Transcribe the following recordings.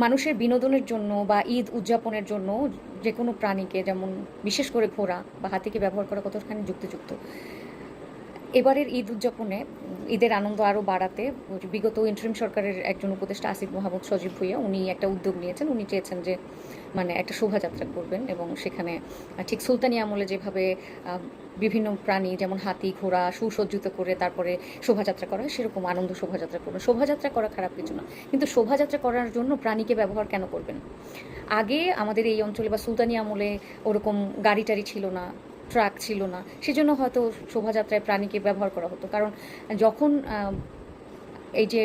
মানুষের বিনোদনের জন্য বা ঈদ উদযাপনের জন্য যে কোনো প্রাণীকে, যেমন বিশেষ করে ঘোড়া বা হাতিকে ব্যবহার করা কতখানি যুক্তিযুক্ত। এবারের ঈদ উদযাপনে ঈদের আনন্দ আরও বাড়াতে বিগত ইন্টারিম সরকারের একজন উপদেষ্টা আসিফ মাহমুদ সজীব ভুঁইয়া উনি একটা উদ্যোগ নিয়েছেন। উনি চেয়েছেন যে মানে একটা শোভাযাত্রা করবেন এবং সেখানে ঠিক সুলতানি আমলে যেভাবে বিভিন্ন প্রাণী যেমন হাতি ঘোড়া সুসজ্জিত করে তারপরে শোভাযাত্রা করা হয়, সেরকম আনন্দ শোভাযাত্রা করবেন। শোভাযাত্রা করা খারাপ কিছু না, কিন্তু শোভাযাত্রা করার জন্য প্রাণীকে ব্যবহার কেন করবেন? আগে আমাদের এই অঞ্চলে বা সুলতানি আমলে ওরকম গাড়ি টাড়ি ছিল না, ট্রাক ছিল না, সেজন্য হয়তো শোভাযাত্রায় প্রাণীকে ব্যবহার করা হতো। কারণ যখন এই যে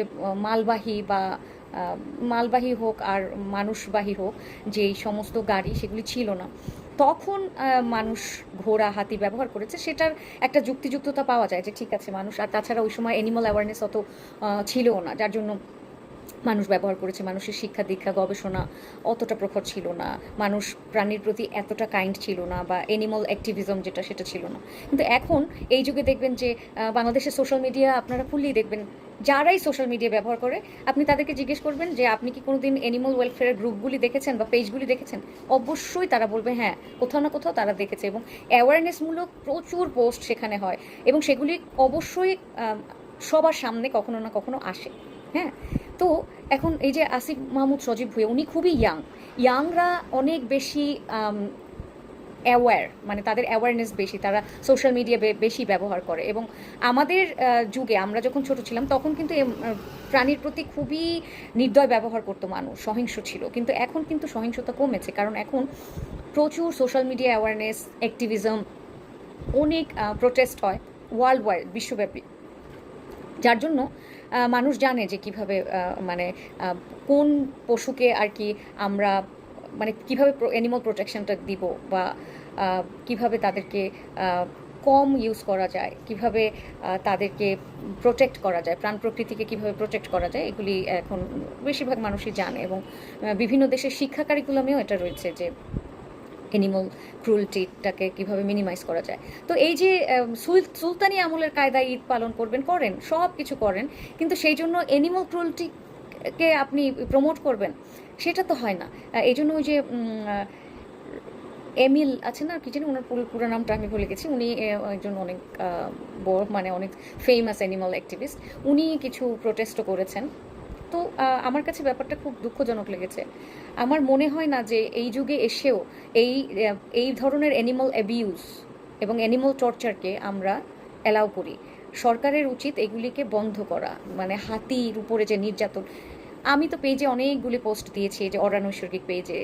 মালবাহী হোক আর মানুষবাহী হোক, যেই সমস্ত গাড়ি সেগুলি ছিল না, তখন মানুষ ঘোড়া হাতি ব্যবহার করেছে। সেটার একটা যুক্তিযুক্ততা পাওয়া যায় যে ঠিক আছে মানুষ, আর তাছাড়া ওই সময় অ্যানিমাল অ্যাওয়ারনেস অত ছিলও না, যার জন্য মানুষ ব্যবহার করেছে। মানুষের শিক্ষা দীক্ষা গবেষণা অতটা প্রখর ছিল না, মানুষ প্রাণীর প্রতি এতটা কাইন্ড ছিল না, বা অ্যানিমাল অ্যাক্টিভিজম যেটা সেটা ছিল না। কিন্তু এখন এই যুগে দেখবেন যে বাংলাদেশের সোশ্যাল মিডিয়া আপনারা খুললেই দেখবেন, যারাই সোশ্যাল মিডিয়া ব্যবহার করে আপনি তাদেরকে জিজ্ঞেস করবেন যে আপনি কি কোনোদিন অ্যানিমাল ওয়েলফেয়ারের গ্রুপগুলি দেখেছেন বা পেজগুলি দেখেছেন, অবশ্যই তারা বলবে হ্যাঁ, কোথাও না কোথাও তারা দেখেছে। এবং অ্যাওয়ারনেসমূলক প্রচুর পোস্ট সেখানে হয় এবং সেগুলি অবশ্যই সবার সামনে কখনো না কখনো আসে। হ্যাঁ, তো এখন এই যে আসিফ মাহমুদ সজীব ভুঁইয়া উনি খুবই ইয়াংরা অনেক বেশি অ্যাওয়্যার, মানে তাদের অ্যাওয়ারনেস বেশি, তারা সোশ্যাল মিডিয়া বেশি ব্যবহার করে। এবং আমাদের যুগে আমরা যখন ছোট ছিলাম তখন কিন্তু প্রাণীর প্রতি খুবই নির্দয় ব্যবহার করতো মানুষ, সহিংস ছিল। কিন্তু এখন কিন্তু সহিংসতা কমেছে, কারণ এখন প্রচুর সোশ্যাল মিডিয়া অ্যাওয়ারনেস অ্যাক্টিভিজম, অনেক প্রোটেস্ট হয় ওয়ার্ল্ড ওয়াইড, বিশ্বব্যাপী, যার জন্য মানুষ জানে যে কিভাবে মানে কোন পশুকে আর কি আমরা মানে কিভাবে অ্যানিমাল প্রোটেকশনটা দিব, বা কিভাবে তাদেরকে কম ইউজ করা যায়, কিভাবে তাদেরকে প্রোটেক্ট করা যায়, প্রাণ প্রকৃতিকে কিভাবে প্রোটেক্ট করা যায়, এগুলি এখন বেশিরভাগ মানুষই জানে। এবং বিভিন্ন দেশের শিক্ষা কারিকুলামেও এটা রয়েছে যে অ্যানিমাল ক্রুয়েলটিটাকে কীভাবে মিনিমাইজ করা যায়। তো এই যে সুলতানি আমলের কায়দায় ঈদ পালন করেন, সব কিছু করেন, কিন্তু সেই জন্য অ্যানিমাল ক্রুয়েলটিকে আপনি প্রমোট করবেন, সেটা তো হয় না। এই জন্য ওই যে এমিল আছে না, কি জানি ওনার পুরো নামটা আমি ভুলে গেছি, উনি একজন অনেক বড় মানে অনেক ফেমাস অ্যানিমাল অ্যাক্টিভিস্ট, উনি কিছু প্রোটেস্টও করেছেন। তো আমার কাছে ব্যাপারটা খুব দুঃখজনক লেগেছে। আমার মনে হয় না যে এই যুগে এসেও এই ধরনের অ্যানিমাল অ্যাবিউজ এবং অ্যানিমাল টর্চারকে আমরা অ্যালাউ করি। সরকারের উচিত এগুলিকে বন্ধ করা। মানে হাতির উপরে যে নির্যাতন, আমি তো পেজে অনেকগুলি পোস্ট দিয়েছি, যে অরানৈসর্গিক পেজে,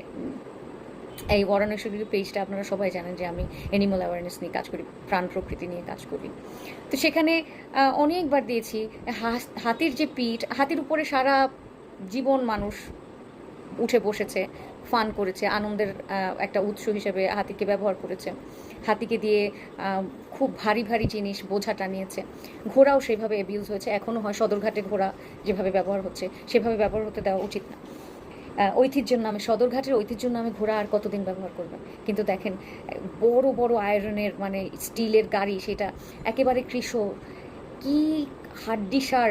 এই অরানৈসর্গিক পেজটা আপনারা সবাই জানেন যে আমি অ্যানিমাল অ্যাওয়ারনেস নিয়ে কাজ করি, প্রাণ প্রকৃতি নিয়ে কাজ করি। তো সেখানে অনেকবার দিয়েছি হাতির যে পিঠ, হাতির উপরে সারা জীবন মানুষ উঠে বসেছে, ফান করেছে, আনন্দের একটা উৎস হিসেবে হাতিকে ব্যবহার করেছে, হাতিকে দিয়ে খুব ভারী ভারী জিনিস বোঝা টানিয়েছে। ঘোড়াও সেভাবে অ্যাবিউজ হয়েছে, এখনও হয়। সদরঘাটে ঘোড়া যেভাবে ব্যবহার হচ্ছে সেভাবে ব্যবহার হতে দেওয়া উচিত না। ঐতিহ্যের নামে, সদরঘাটের ঐতিহ্যের নামে ঘোড়া আর কতদিন ব্যবহার করবেন? কিন্তু দেখেন বড় বড় আয়রনের মানে স্টিলের গাড়ি, সেটা একেবারে কৃষক, কি হাড্ডিসার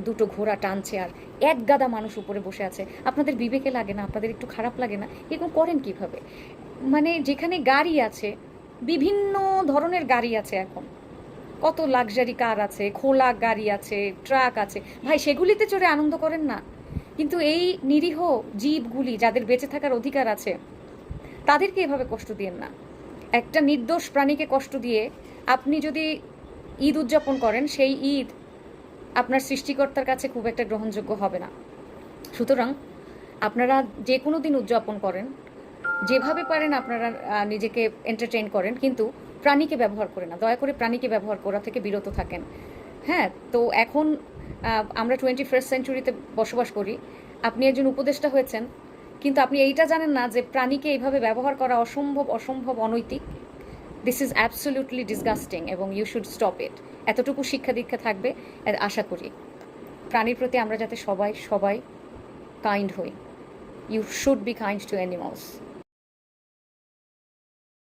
দুটো ঘোড়া টানছে, আর এক গাদা মানুষ উপরে বসে আছে। আপনাদের বিবেকে লাগে না? আপনাদের একটু খারাপ লাগে না? এরকম করেন কিভাবে? মানে যেখানে গাড়ি আছে, বিভিন্ন ধরনের গাড়ি আছে, এখন কত লাক্সারি কার আছে, খোলা গাড়ি আছে, ট্রাক আছে, ভাই সেগুলিতে চড়ে আনন্দ করেন না। কিন্তু এই নিরীহ জীবগুলি যাদের বেঁচে থাকার অধিকার আছে, তাদেরকে এভাবে কষ্ট দিয়েন না। একটা নির্দোষ প্রাণীকে কষ্ট দিয়ে আপনি যদি ঈদ উদযাপন করেন, সেই ঈদ আপনার সৃষ্টিকর্তার কাছে খুব একটা গ্রহণযোগ্য হবে না। সুতরাং আপনারা যে কোনো দিন উদযাপন করেন, যেভাবে পারেন আপনারা নিজেকে এন্টারটেইন করেন, কিন্তু প্রাণীকে ব্যবহার করে না। দয়া করে প্রাণীকে ব্যবহার করা থেকে বিরত থাকেন। হ্যাঁ, তো এখন আমরা 21st সেঞ্চুরিতে বসবাস করি। আপনি একজন উপদেষ্টা হয়েছেন, কিন্তু আপনি এইটা জানেন না যে প্রাণীকে এইভাবে ব্যবহার করা অসম্ভব অনৈতিক। দিস ইজ অ্যাবসলিউটলি ডিসগাস্টিং এবং ইউ শুড স্টপ ইট। এতটুকু শিক্ষা দীক্ষা থাকবে আশা করি। প্রাণীর প্রতি আমরা যাতে সবাই কাইন্ড হই। You should be kind to animals.